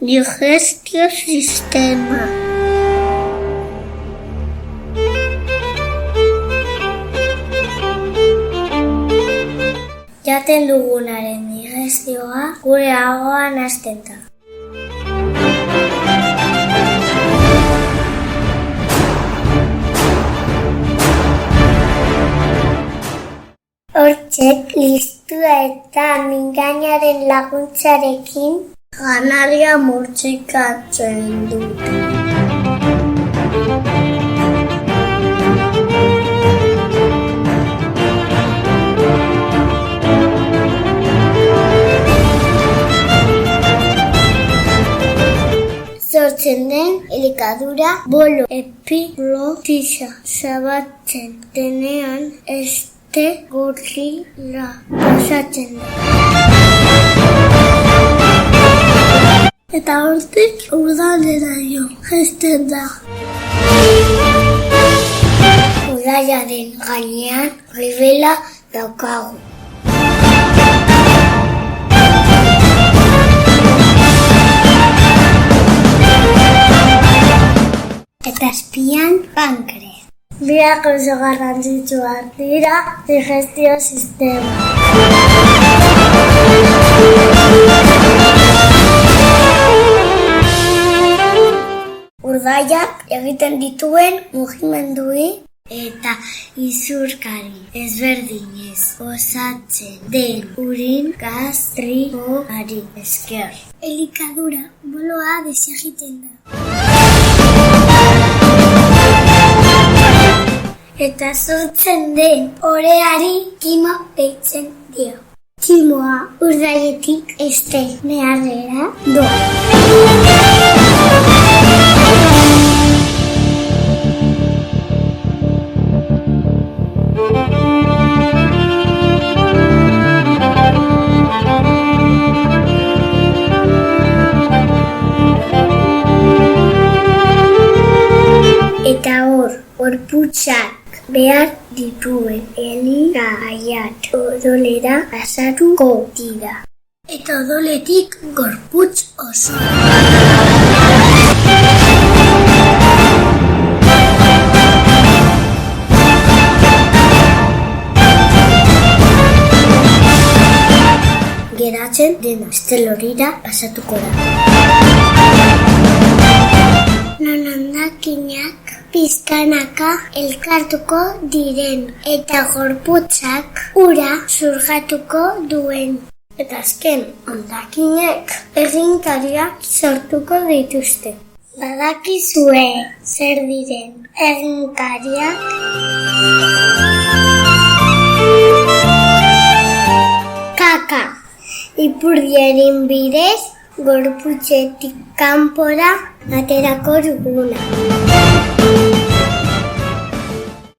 digestio sistema. Jaten dugunaren digestioa gure ahoan hasten da. Hortzek, listua eta mingainaren laguntzarekin janaria murtsikatzen dute. Sortzen den elikadura bolo epiglotisa zabatzen denean gorrira pasatzen da. Eta hortik udaleraino jaisten da. Udaiaren gainean gibela daukagu. Eta azpian pankreas. Biak oso garrantzitsuak dira digestio sistema. Urdaiak egiten dituen mugimendui eta izurkari ezberdinez osatzen den urin gastrikoari esker. Elikadura boloa desegiten da. Eta sortzen den oreari kimo deitzen dio. Kimoa urdaietik estrenearrera doa. Eta gorputzak behar dituen elikagaiak odolera pasatuko dira. Eta odoletik gorputz oso. Geratzen dena estelorira pasatuko da. Non hondakinak pizkanaka elkartuko diren eta gorputzak ura zurgatuko duen. Eta azken hondakinek eginkariak sortuko dituzte. Badakizue zer diren eginkariak? Kaka. Ipurdiaren bidez gorputzetik kanpora aterako duguna.